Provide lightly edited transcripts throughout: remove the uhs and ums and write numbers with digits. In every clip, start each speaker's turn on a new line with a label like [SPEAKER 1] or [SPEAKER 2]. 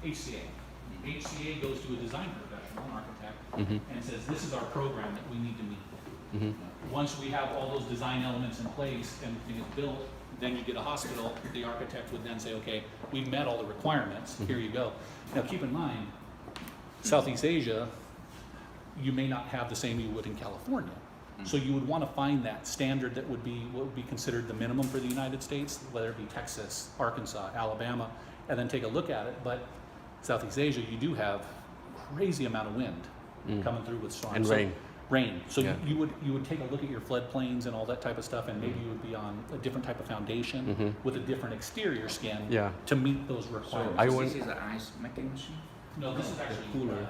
[SPEAKER 1] HCA. HCA goes to a design professional, an architect, and says, this is our program that we need to meet. Once we have all those design elements in place, everything is built, then you get a hospital, the architect would then say, okay, we've met all the requirements, here you go. Now keep in mind, Southeast Asia, you may not have the same you would in California. So you would want to find that standard that would be what would be considered the minimum for the United States, whether it be Texas, Arkansas, Alabama, and then take a look at it. But Southeast Asia, you do have crazy amount of wind coming through with storms.
[SPEAKER 2] And rain.
[SPEAKER 1] So you would take a look at your floodplains and all that type of stuff, and maybe you would be on a different type of foundation with a different exterior skin to meet those requirements.
[SPEAKER 3] This is an ice making machine?
[SPEAKER 1] No, this is actually
[SPEAKER 2] cooler.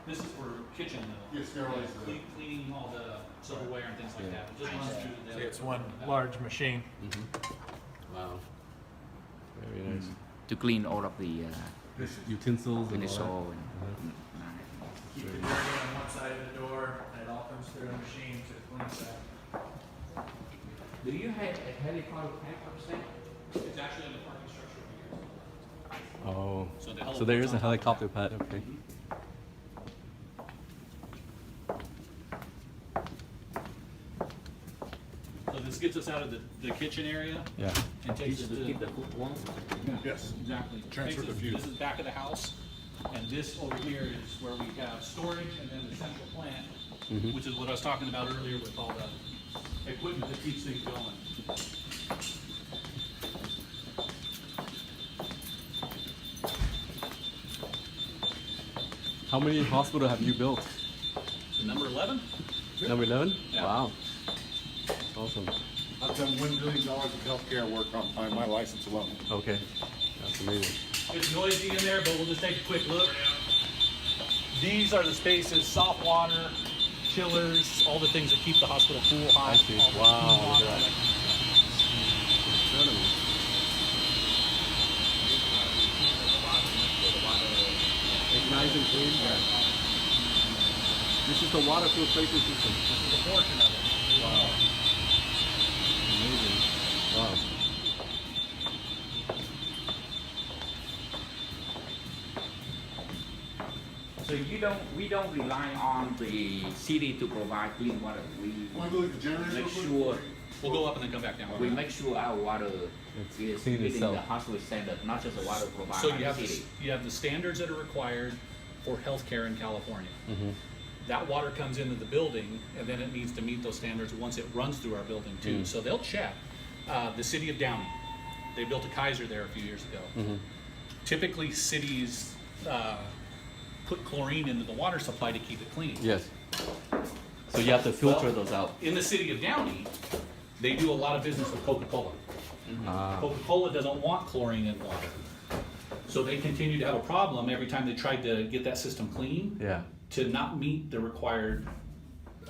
[SPEAKER 1] This is for kitchen, cleaning all the silverware and things like that. It just runs through the
[SPEAKER 4] It's one large machine.
[SPEAKER 2] Wow. Very nice.
[SPEAKER 3] To clean all of the
[SPEAKER 2] Utensils and
[SPEAKER 3] finish
[SPEAKER 2] all
[SPEAKER 3] all
[SPEAKER 2] that.
[SPEAKER 4] Keep the dirty on one side of the door, and it all comes through a machine to cleanse that.
[SPEAKER 3] Do you have a helicopter pack upstairs?
[SPEAKER 1] It's actually in the parking structure over here.
[SPEAKER 2] Oh,
[SPEAKER 1] So
[SPEAKER 2] so there is a helicopter pad, okay.
[SPEAKER 1] So this gets us out of the kitchen area
[SPEAKER 2] Yeah.
[SPEAKER 1] and takes us
[SPEAKER 3] To
[SPEAKER 1] to
[SPEAKER 3] keep the food warm?
[SPEAKER 5] Yes.
[SPEAKER 1] exactly.
[SPEAKER 5] Transfer
[SPEAKER 1] Takes us-
[SPEAKER 5] the view.
[SPEAKER 1] This is back of the house, and this over here is where we have storage and then the central plant, which is what I was talking about earlier with all the equipment that keeps things going.
[SPEAKER 2] How many hospitals have you built?
[SPEAKER 1] So number 11?
[SPEAKER 2] Number 11?
[SPEAKER 1] Yeah.
[SPEAKER 2] Wow. Awesome.
[SPEAKER 5] I've done $1 billion of healthcare work on my license alone.
[SPEAKER 2] Okay. That's amazing.
[SPEAKER 1] It's noisy in there, but we'll just take a quick look. These are the spaces, soft water, chillers, all the things that keep the hospital cool, hot.
[SPEAKER 2] I see.
[SPEAKER 1] all the
[SPEAKER 2] Wow,
[SPEAKER 1] clean
[SPEAKER 2] look
[SPEAKER 1] water,
[SPEAKER 2] at
[SPEAKER 1] all
[SPEAKER 2] that.
[SPEAKER 1] that kind of stuff.
[SPEAKER 2] Incredible. It's nice and clean. This is the water filtration system.
[SPEAKER 1] This is a portion of it.
[SPEAKER 2] Wow. Amazing. Wow.
[SPEAKER 3] So we don't rely on the city to provide clean water.
[SPEAKER 5] Want to go look at the generator?
[SPEAKER 3] Make
[SPEAKER 5] real quick?
[SPEAKER 3] sure
[SPEAKER 1] We'll go up and then come back down.
[SPEAKER 3] we make sure our water
[SPEAKER 2] It's
[SPEAKER 3] is
[SPEAKER 2] clean
[SPEAKER 3] meeting
[SPEAKER 2] itself.
[SPEAKER 3] the hospital standard, not just the water provided
[SPEAKER 1] So
[SPEAKER 3] by the city.
[SPEAKER 1] you have the standards that are required for healthcare in California. That water comes into the building, and then it needs to meet those standards once it runs through our building too. So they'll check. The city of Downey, they built a Kaiser there a few years ago. Typically, cities put chlorine into the water supply to keep it clean.
[SPEAKER 2] Yes. So you have to filter
[SPEAKER 1] Well,
[SPEAKER 2] those out.
[SPEAKER 1] In the city of Downey, they do a lot of business with Coca-Cola.
[SPEAKER 2] Ah.
[SPEAKER 1] Coca-Cola doesn't want chlorine in water. So they continue to have a problem every time they tried to get that system clean
[SPEAKER 2] Yeah.
[SPEAKER 1] to not meet the required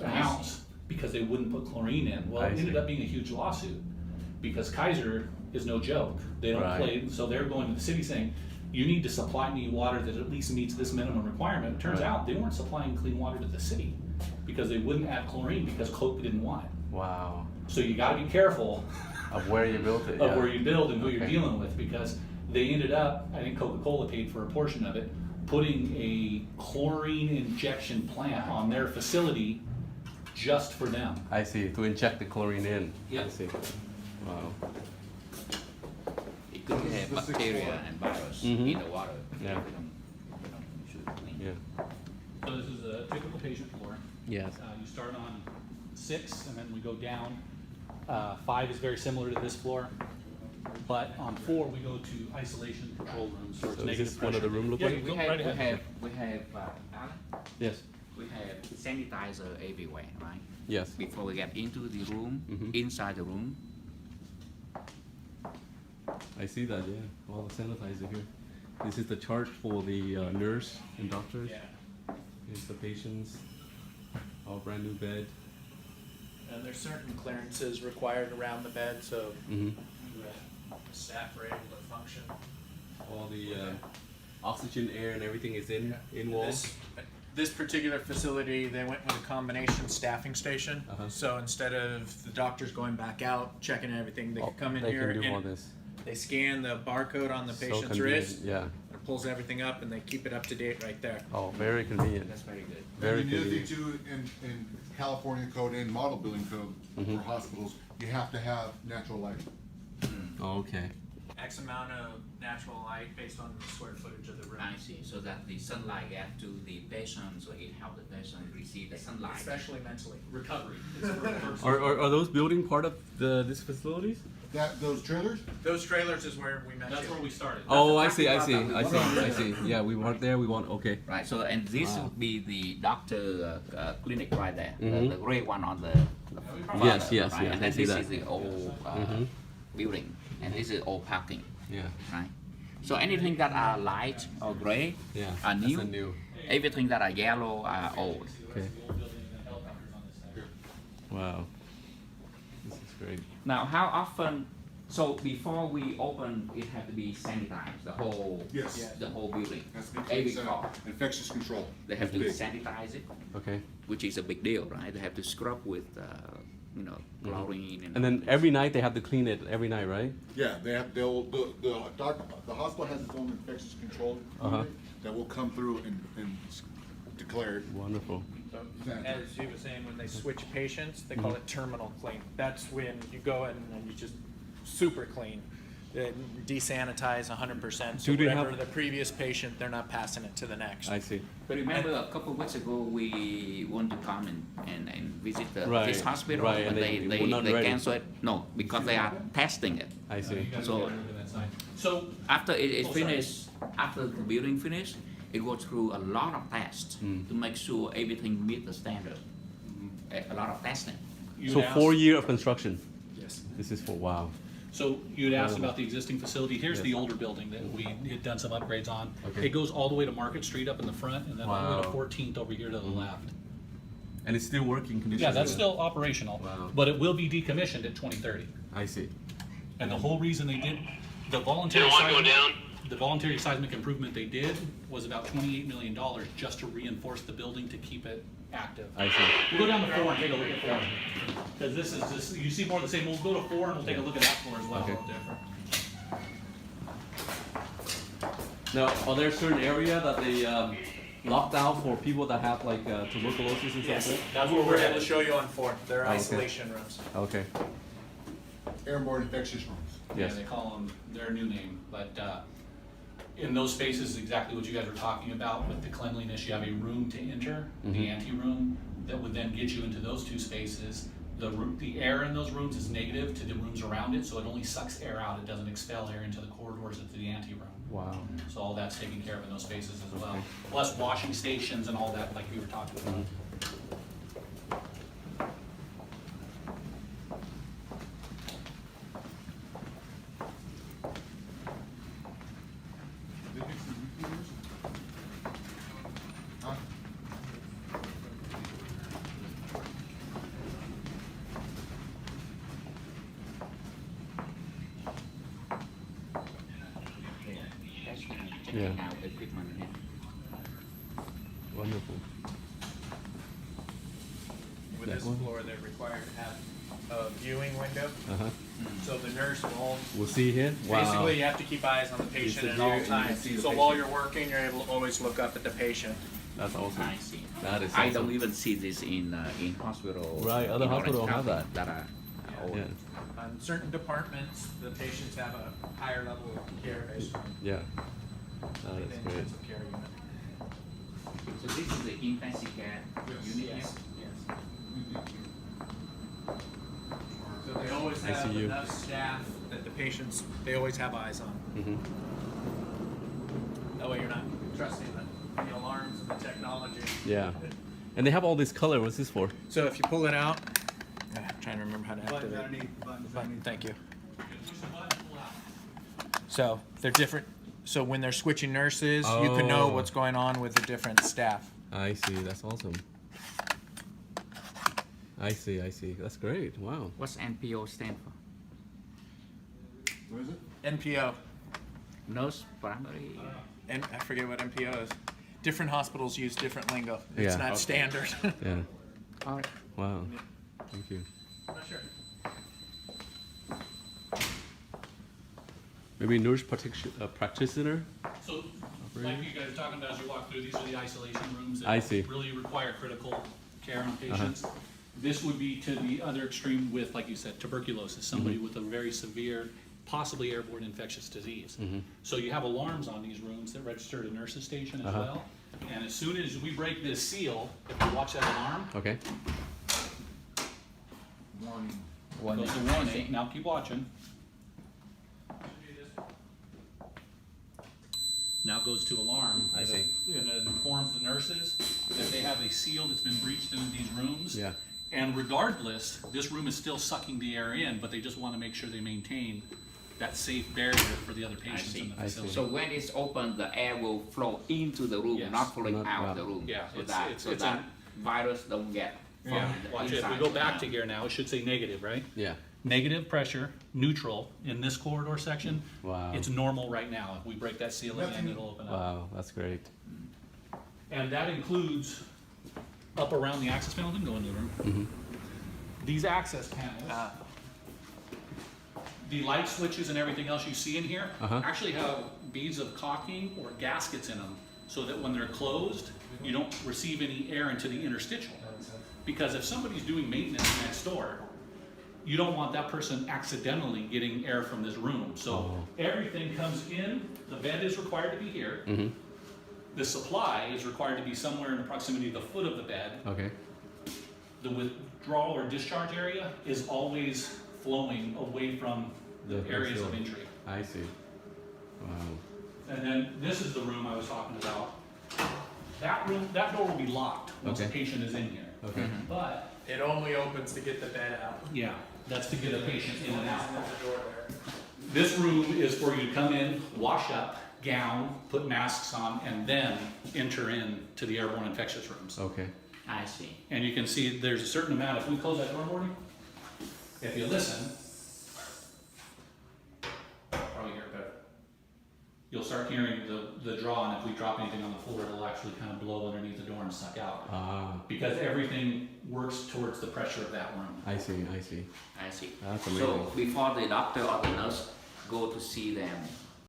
[SPEAKER 1] amounts because they wouldn't put chlorine in. Well,
[SPEAKER 2] I
[SPEAKER 1] it ended
[SPEAKER 2] see.
[SPEAKER 1] up being a huge lawsuit because Kaiser is no joke. They don't
[SPEAKER 2] Right.
[SPEAKER 1] play, so they're going to the city saying, you need to supply me water that at least meets this minimum requirement. It turns
[SPEAKER 2] Right.
[SPEAKER 1] out they weren't supplying clean water to the city because they wouldn't add chlorine because Coke didn't want it.
[SPEAKER 2] Wow.
[SPEAKER 1] So you gotta be careful
[SPEAKER 2] Of where you built it.
[SPEAKER 1] of
[SPEAKER 2] yeah.
[SPEAKER 1] where you build and who you're
[SPEAKER 2] Okay.
[SPEAKER 1] dealing with, because they ended up, I think Coca-Cola paid for a portion of it, putting a chlorine injection plant on their facility just for them.
[SPEAKER 2] I see. To inject the chlorine in.
[SPEAKER 1] Yep.
[SPEAKER 2] I see. Wow.
[SPEAKER 3] It could have
[SPEAKER 5] the sixth
[SPEAKER 3] bacteria
[SPEAKER 5] floor.
[SPEAKER 3] and virus
[SPEAKER 2] Mhm.
[SPEAKER 3] in the water.
[SPEAKER 2] Yeah.
[SPEAKER 3] We should clean.
[SPEAKER 2] Yeah.
[SPEAKER 1] So this is a typical patient floor.
[SPEAKER 2] Yes.
[SPEAKER 1] You start on 6 and then we go down. 5 is very similar to this floor. But on 4, we go to isolation control rooms.
[SPEAKER 2] So
[SPEAKER 1] it's
[SPEAKER 2] is
[SPEAKER 1] negative
[SPEAKER 2] this one of the
[SPEAKER 1] pressure.
[SPEAKER 2] room look
[SPEAKER 1] Yeah,
[SPEAKER 2] like?
[SPEAKER 1] you
[SPEAKER 3] We
[SPEAKER 1] go
[SPEAKER 3] have,
[SPEAKER 1] right
[SPEAKER 3] we
[SPEAKER 1] ahead.
[SPEAKER 3] have, Alan,
[SPEAKER 2] Yes.
[SPEAKER 3] we have sanitizer everywhere, right?
[SPEAKER 2] Yes.
[SPEAKER 3] Before we get into the room,
[SPEAKER 2] Mhm.
[SPEAKER 3] inside the room,
[SPEAKER 2] I see that. Yeah. All the sanitizer here. This is the chart for the nurse and doctors.
[SPEAKER 4] Yeah.
[SPEAKER 2] Here's the patients. All brand new bed.
[SPEAKER 4] And there's certain clearances required around the bed, so
[SPEAKER 2] Mm-hmm.
[SPEAKER 4] the staff are able to function.
[SPEAKER 2] All the oxygen, air, and everything is in walls.
[SPEAKER 4] This particular facility, they went with a combination staffing station.
[SPEAKER 2] Uh-huh.
[SPEAKER 4] So instead of the doctors going back out, checking everything, they could come in
[SPEAKER 2] they
[SPEAKER 4] here
[SPEAKER 2] can do all
[SPEAKER 4] and
[SPEAKER 2] this.
[SPEAKER 4] They scan the barcode on the
[SPEAKER 2] So
[SPEAKER 4] patient's
[SPEAKER 2] convenient,
[SPEAKER 4] wrist.
[SPEAKER 2] yeah.
[SPEAKER 4] It pulls everything up, and they keep it up to date right there.
[SPEAKER 2] Oh, very convenient.
[SPEAKER 3] That's very good.
[SPEAKER 2] Very
[SPEAKER 5] And the other thing
[SPEAKER 2] convenient.
[SPEAKER 5] too, in California code and model building code for hospitals, you have to have natural light.
[SPEAKER 2] Oh, okay.
[SPEAKER 4] X amount of natural light based on the square footage of the room.
[SPEAKER 3] I see. So that the sunlight get to the patient, so it helps the patient receive the sunlight.
[SPEAKER 4] Especially mentally.
[SPEAKER 1] Recovery. It's a reverse.
[SPEAKER 2] Are those building part of these facilities?
[SPEAKER 5] Those trailers?
[SPEAKER 4] Those trailers is where we met
[SPEAKER 1] That's
[SPEAKER 4] you.
[SPEAKER 1] where we started.
[SPEAKER 2] Oh, I
[SPEAKER 3] That's the
[SPEAKER 2] see, I
[SPEAKER 3] parking
[SPEAKER 2] see,
[SPEAKER 3] lot
[SPEAKER 2] I
[SPEAKER 3] that we
[SPEAKER 2] see, I see. Yeah, we work there. We want okay.
[SPEAKER 3] Right. So and this
[SPEAKER 2] Wow.
[SPEAKER 3] will be the doctor clinic right there,
[SPEAKER 2] Mhm.
[SPEAKER 3] the gray one on the
[SPEAKER 2] Yes,
[SPEAKER 3] further,
[SPEAKER 2] yes,
[SPEAKER 3] right?
[SPEAKER 2] yes,
[SPEAKER 3] And
[SPEAKER 2] I
[SPEAKER 3] then
[SPEAKER 2] see
[SPEAKER 3] this
[SPEAKER 2] that.
[SPEAKER 3] is the old building, and this is old parking,
[SPEAKER 2] Yeah,
[SPEAKER 3] right? So anything that are light or gray
[SPEAKER 2] yeah.
[SPEAKER 3] are
[SPEAKER 2] That's
[SPEAKER 3] new.
[SPEAKER 2] a new.
[SPEAKER 3] Everything that are yellow are old.
[SPEAKER 2] Okay. Wow. This is great.
[SPEAKER 3] Now, how often? So before we open, it had to be sanitized. The whole
[SPEAKER 5] Yes.
[SPEAKER 3] the whole building.
[SPEAKER 5] Has to be
[SPEAKER 3] Every
[SPEAKER 5] clean,
[SPEAKER 3] floor.
[SPEAKER 5] infectious control.
[SPEAKER 3] They have to
[SPEAKER 5] Big.
[SPEAKER 3] sanitize it,
[SPEAKER 2] Okay.
[SPEAKER 3] which is a big deal, right? They have to scrub with chlorine
[SPEAKER 2] And then every night they have to clean it every night, right?
[SPEAKER 5] Yeah, the hospital has its own infectious control unit that will come through and declare it.
[SPEAKER 2] Wonderful.
[SPEAKER 4] So, as you were saying, when they switch patients, they call it terminal clean. That's when you go in and you just super clean. Desanitize 100%. So
[SPEAKER 2] Do they
[SPEAKER 4] whatever
[SPEAKER 2] have-
[SPEAKER 4] the previous patient, they're not passing it to the next.
[SPEAKER 2] I see.
[SPEAKER 3] But remember, a couple of weeks ago, we want to come and visit this
[SPEAKER 2] Right,
[SPEAKER 3] hospital,
[SPEAKER 2] right,
[SPEAKER 3] but
[SPEAKER 2] and
[SPEAKER 3] they
[SPEAKER 2] they were not ready.
[SPEAKER 3] cancel it. No, because they are testing it.
[SPEAKER 2] I see.
[SPEAKER 3] So
[SPEAKER 1] So,
[SPEAKER 3] after it is
[SPEAKER 1] Oh, sorry.
[SPEAKER 3] finished, after the building finished, it goes through a lot of tests to make sure everything meets the standard. A lot of testing.
[SPEAKER 1] you
[SPEAKER 2] So
[SPEAKER 1] had
[SPEAKER 2] 4
[SPEAKER 1] asked-
[SPEAKER 2] years of construction.
[SPEAKER 4] Yes.
[SPEAKER 2] This is for wow.
[SPEAKER 1] So you had asked about the existing facility. Here's the
[SPEAKER 2] Yes.
[SPEAKER 1] older building that we had done some upgrades on.
[SPEAKER 2] Okay.
[SPEAKER 1] It goes all the way to Market Street up in the front, and then all the way to
[SPEAKER 2] Wow.
[SPEAKER 1] 14th over here to the left.
[SPEAKER 2] And it's still working condition.
[SPEAKER 1] Yeah, that's still operational,
[SPEAKER 2] Wow.
[SPEAKER 1] but it will be decommissioned at 2030.
[SPEAKER 2] I see.
[SPEAKER 1] And the whole reason they did the voluntary the voluntary seismic improvement they did was about $28 million just to reinforce the building to keep it active.
[SPEAKER 2] I see.
[SPEAKER 1] We'll go down to 4 and take a look at 4. Because this is just, you see more of the same. We'll go to 4 and we'll take a look at that floor as well.
[SPEAKER 2] Okay.
[SPEAKER 1] Up there.
[SPEAKER 2] Now, are there certain area that they locked down for people that have like tuberculosis and
[SPEAKER 4] Yes,
[SPEAKER 2] stuff?
[SPEAKER 4] that's what we're able to show you on 4. They're
[SPEAKER 2] Okay.
[SPEAKER 4] isolation rooms.
[SPEAKER 2] Okay.
[SPEAKER 5] Airborne infectious rooms.
[SPEAKER 1] Yeah,
[SPEAKER 2] Yes.
[SPEAKER 1] they call them their new name, but in those spaces, exactly what you guys were talking about with the cleanliness, you have a room to enter, the ante-room, that would then get you into those 2 spaces. The air in those rooms is negative to the rooms around it, so it only sucks air out, it doesn't expel air into the corridors into the ante-room.
[SPEAKER 2] Wow.
[SPEAKER 1] So all that's taken care of in those spaces as well, plus washing stations and all that, like we were talking about.
[SPEAKER 5] Did they fix the roof meters? Huh?
[SPEAKER 2] Yeah.
[SPEAKER 3] Now equipment. Yeah.
[SPEAKER 2] Wonderful.
[SPEAKER 4] With
[SPEAKER 2] That
[SPEAKER 4] this
[SPEAKER 2] one?
[SPEAKER 4] floor, they're required to have a viewing window,
[SPEAKER 2] Uh-huh.
[SPEAKER 4] so the nurse will
[SPEAKER 2] We'll see here. Wow.
[SPEAKER 4] basically you have to keep eyes on the patient
[SPEAKER 2] sit
[SPEAKER 4] at
[SPEAKER 2] here
[SPEAKER 4] all
[SPEAKER 2] and you can
[SPEAKER 4] times.
[SPEAKER 2] see the
[SPEAKER 4] So
[SPEAKER 2] patient.
[SPEAKER 4] while you're working, you're able to always look up at the patient.
[SPEAKER 2] That's awesome.
[SPEAKER 3] I see.
[SPEAKER 2] That is
[SPEAKER 3] I
[SPEAKER 2] awesome.
[SPEAKER 3] don't even see this in hospital.
[SPEAKER 2] Right, other
[SPEAKER 3] in Orange
[SPEAKER 2] hospital have
[SPEAKER 3] County
[SPEAKER 2] that.
[SPEAKER 3] That are old.
[SPEAKER 2] Yeah.
[SPEAKER 4] On certain departments, the patients have a higher level of care based on
[SPEAKER 2] Yeah.
[SPEAKER 4] the
[SPEAKER 2] That is great.
[SPEAKER 4] intensive care unit.
[SPEAKER 3] So this is the intensive care unit.
[SPEAKER 4] Yes, yes. So they always have
[SPEAKER 2] ICU.
[SPEAKER 4] enough staff that the patients, they always have eyes on.
[SPEAKER 2] Mm-hmm.
[SPEAKER 4] That way you're not trusting the alarms and the technology.
[SPEAKER 2] Yeah. And they have all this color. What's this for?
[SPEAKER 4] So if you pull it out, I'm trying to remember how to activate. Button, thank you. So they're different. So when they're switching nurses, you can know
[SPEAKER 2] Oh.
[SPEAKER 4] what's going on with the different staff.
[SPEAKER 2] I see. That's awesome. I see. I see. That's great. Wow.
[SPEAKER 3] What's NPO stand for?
[SPEAKER 5] What is it?
[SPEAKER 4] NPO,
[SPEAKER 3] Nurse primary.
[SPEAKER 4] and I forget what NPO is. Different hospitals use different lingo. It's
[SPEAKER 2] Yeah.
[SPEAKER 4] not
[SPEAKER 2] Okay.
[SPEAKER 4] standard.
[SPEAKER 2] Yeah.
[SPEAKER 3] All right.
[SPEAKER 2] Wow. Thank you.
[SPEAKER 4] Not sure.
[SPEAKER 2] Maybe nurse practitioner.
[SPEAKER 1] So, like you guys are talking about as you walk through, these are the isolation rooms
[SPEAKER 2] I
[SPEAKER 1] that
[SPEAKER 2] see.
[SPEAKER 1] really require critical care on patients. This would be to the other extreme with, like you said, tuberculosis, somebody with a very severe, possibly airborne infectious disease. So you have alarms on these rooms that register at a nurse's station as well. And as soon as we break this seal, if you watch that alarm,
[SPEAKER 2] Okay.
[SPEAKER 5] Warning.
[SPEAKER 1] goes to warning. Now keep watching. Now goes to alarm.
[SPEAKER 2] I see.
[SPEAKER 1] And it informs the nurses that they have a seal that's been breached into these rooms.
[SPEAKER 2] Yeah.
[SPEAKER 1] And regardless, this room is still sucking the air in, but they just want to make sure they maintain that safe barrier for the other patients in the
[SPEAKER 2] I see.
[SPEAKER 1] facility.
[SPEAKER 3] So when it's open, the air will flow into the room,
[SPEAKER 1] Yes.
[SPEAKER 3] not flowing
[SPEAKER 2] Not
[SPEAKER 3] out
[SPEAKER 2] out.
[SPEAKER 3] the room.
[SPEAKER 1] Yeah,
[SPEAKER 3] So
[SPEAKER 1] it's-
[SPEAKER 3] that,
[SPEAKER 1] it's-
[SPEAKER 3] so
[SPEAKER 1] it's
[SPEAKER 3] that virus don't get from
[SPEAKER 1] Yeah,
[SPEAKER 3] the
[SPEAKER 1] watch it. If we
[SPEAKER 3] inside.
[SPEAKER 1] go back to here now, it should say negative, right?
[SPEAKER 2] Yeah.
[SPEAKER 1] Negative pressure, neutral in this corridor section.
[SPEAKER 2] Wow.
[SPEAKER 1] It's normal right now. If we break that seal again, it'll open up.
[SPEAKER 2] Wow, that's great.
[SPEAKER 1] And that includes up around the access panel, then go into the room. These access panels, the light switches and everything else you see in here actually have beads of caulking or gaskets in them so that when they're closed, you don't receive any air into the interstitial. Because if somebody's doing maintenance next door, you don't want that person accidentally getting air from this room. So everything comes in, the bed is required to be here. The supply is required to be somewhere in the proximity of the foot of the bed.
[SPEAKER 2] Okay.
[SPEAKER 1] The withdrawal or discharge area is always flowing away from the
[SPEAKER 2] The
[SPEAKER 1] areas of
[SPEAKER 2] facility.
[SPEAKER 1] injury.
[SPEAKER 2] I see. Wow.
[SPEAKER 1] And then this is the room I was talking about. That room, that door will be locked once the
[SPEAKER 2] Okay.
[SPEAKER 1] patient is in here.
[SPEAKER 2] Okay.
[SPEAKER 1] But,
[SPEAKER 4] It only opens to get the bed out.
[SPEAKER 1] yeah, that's to get a patient in and out.
[SPEAKER 4] There's a door there.
[SPEAKER 1] This room is for you to come in, wash up, gown, put masks on, and then enter in to the airborne infectious rooms.
[SPEAKER 2] Okay.
[SPEAKER 3] I see.
[SPEAKER 1] And you can see there's a certain amount, if we close that door, Morty, if you listen, probably hear it better. You'll start hearing the draw, and if we drop anything on the floor, it'll actually kind of blow underneath the door and suck out.
[SPEAKER 2] Ah,
[SPEAKER 1] Because everything works towards the pressure of that room.
[SPEAKER 2] I see. I see.
[SPEAKER 3] I see.
[SPEAKER 2] That's
[SPEAKER 3] So
[SPEAKER 2] amazing.
[SPEAKER 3] before the doctor or the nurse go to see them,